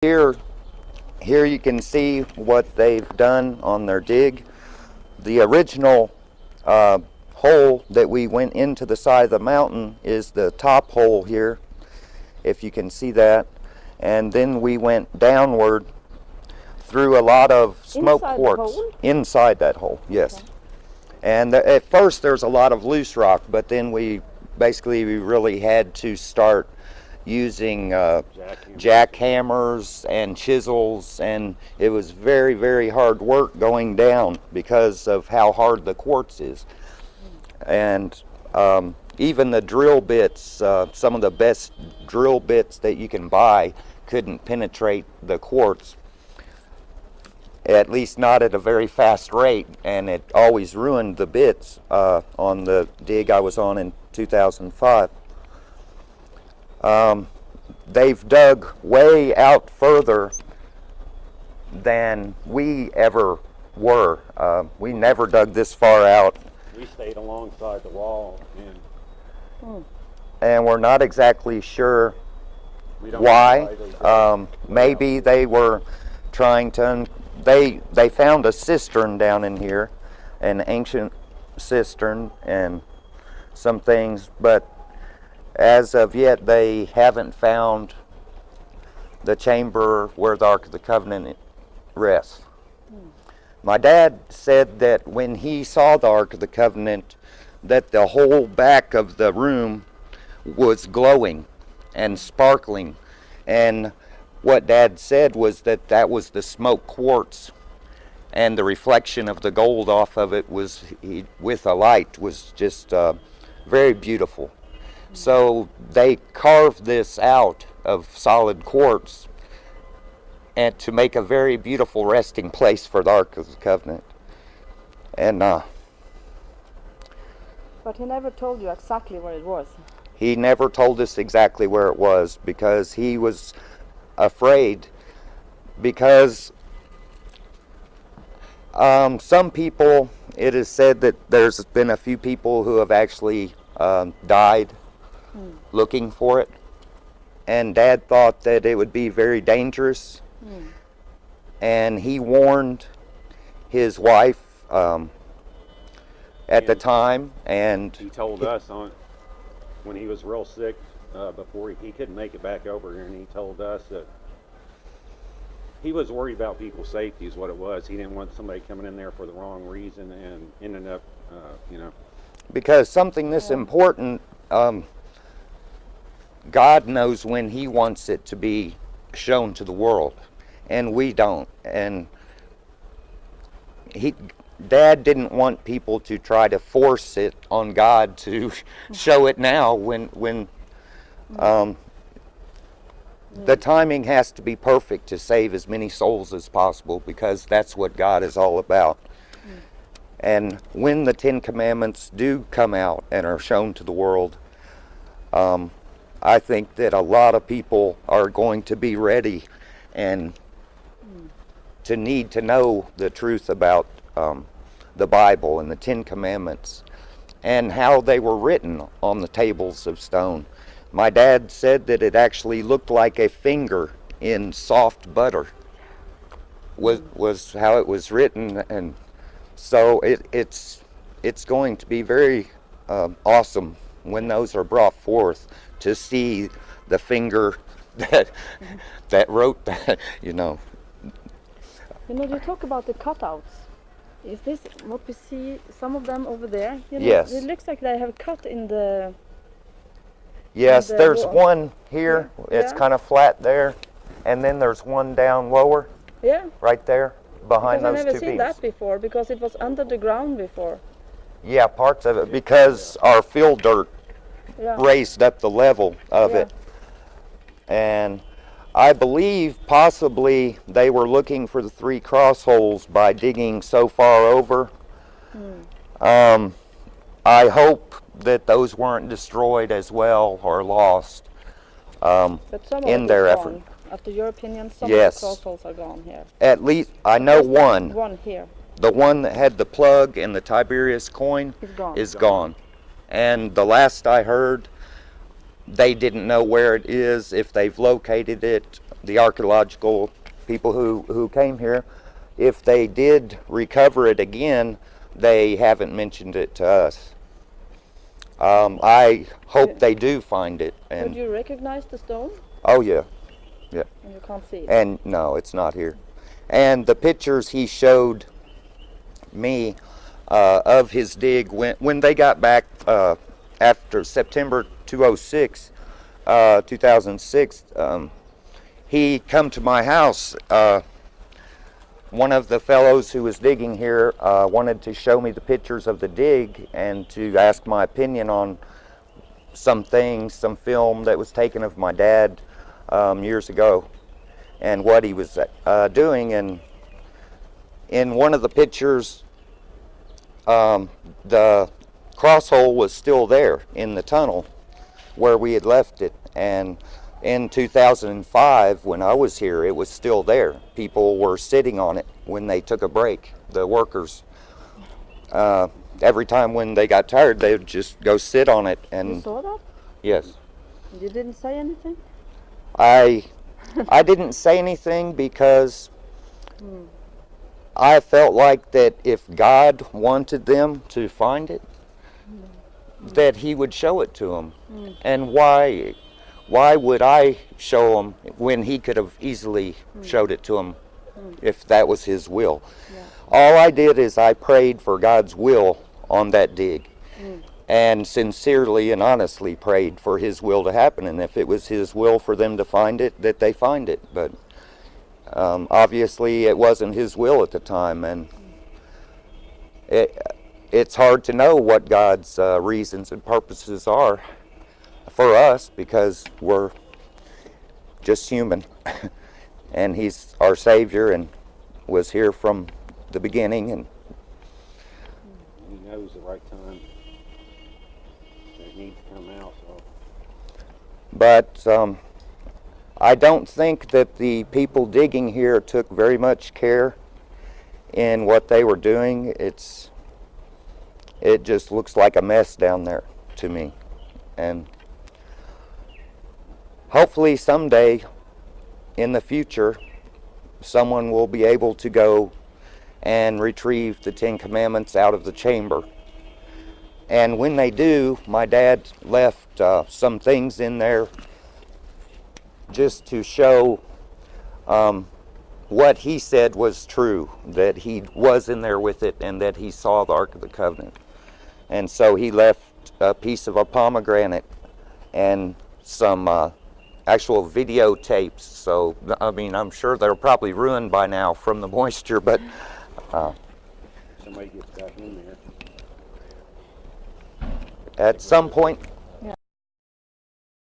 Here you can see what they've done on their dig. The original hole that we went into the side of the mountain is the top hole here, if you can see that. And then we went downward through a lot of smoke quartz. Inside that hole, yes. Okay. And at first there's a lot of loose rock, but then we really had to start using jackhammers and chisels, and it was very, very hard work going down because of how hard the quartz is. And even the drill bits, some of the best drill bits that you can buy couldn't penetrate the quartz, at least not at a very fast rate, and it always ruined the bits on the dig I was on in 2005. They've dug way out further than we ever were. We never dug this far out. We stayed alongside the wall, and we're not exactly sure why. Maybe they were trying to. They found a cistern down in here, an ancient cistern, and some things, but as of yet, they haven't found the chamber where the Ark of the Covenant rests. My dad said that when he saw the Ark of the Covenant, that the whole back of the room was glowing and sparkling. And what Dad said was that that was the smoke quartz, and the reflection of the gold off of it was, with a light, was just very beautiful. So they carved this out of solid quartz and to make a very beautiful resting place for the Ark of the Covenant. And but he never told you exactly where it was. He never told us exactly where it was because he was afraid, because some people, it is said that there's been a few people who have actually died looking for it, and Dad thought that it would be very dangerous, and he warned his wife at the time, and he told us when he was real sick, before he couldn't make it back over here, and he told us that he was worried about people's safety is what it was. He didn't want somebody coming in there for the wrong reason and ending up, because something this important, God knows when he wants it to be shown to the world, and we don't. And Dad didn't want people to try to force it on God to show it now when the timing has to be perfect to save as many souls as possible, because that's what God is all about. And when the Ten Commandments do come out and are shown to the world, I think that a lot of people are going to be ready and to need to know the truth about the Bible and the Ten Commandments and how they were written on the tables of stone. My dad said that it actually looked like a finger in soft butter was how it was written, and so it's going to be very awesome when those are brought forth, to see the finger that wrote that, You talk about the cutouts. Is this what we see, some of them over there? Yes. It looks like they have cut in the... Yes, there's one here. Yeah. It's kind of flat there. And then there's one down lower. Yeah. Right there, behind those two beams. I've never seen that before, because it was under the ground before. Yeah, parts of it, because our fill dirt raised up the level of it. And I believe possibly they were looking for the 3 cross holes by digging so far over. I hope that those weren't destroyed as well or lost in their effort. After your opinion, some of the cross holes are gone here. At least I know one. One here. The one that had the plug and the Tiberius coin is gone. And the last I heard, they didn't know where it is, if they've located it, the archaeological people who came here, if they did recover it again, they haven't mentioned it to us. I hope they do find it. Could And you recognize the stone? oh yeah, And you can't see it. and no, it's not here. And the pictures he showed me of his dig when they got back after September 2006, he come to my house. One of the fellows who was digging here wanted to show me the pictures of the dig and to ask my opinion on some things, some film that was taken of my dad years ago, and what he was doing. And in one of the pictures, the cross hole was still there in the tunnel where we had left it. And in 2005, when I was here, it was still there. People were sitting on it when they took a break. The workers, every time when they got tired, they would just go sit on it. You And saw that? yes, You didn't say anything? I didn't say anything because I felt like that if God wanted them to find it, that He would show it to them. And why would I show them when He could have easily showed it to them if that was His will? Yeah. All I did is I prayed for God's will on that dig, and sincerely and honestly prayed for His will to happen. And if it was His will for them to find it, that they find it. But obviously it wasn't His will at the time, and it's hard to know what God's reasons and purposes are for us, because we're just human. And He's our Savior and was here from the beginning, and He knows the right time that it needs to come out. So but I don't think that the people digging here took very much care in what they were doing. It just looks like a mess down there to me. And hopefully someday in the future, someone will be able to go and retrieve the 10 Commandments out of the chamber. And when they do, my dad left some things in there just to show what he said was true, that he was in there with it and that he saw the Ark of the Covenant. And so he left a piece of a pomegranate and some actual videotapes. So, I mean, I'm sure they're probably ruined by now from the moisture, but somebody gets back in there. at some point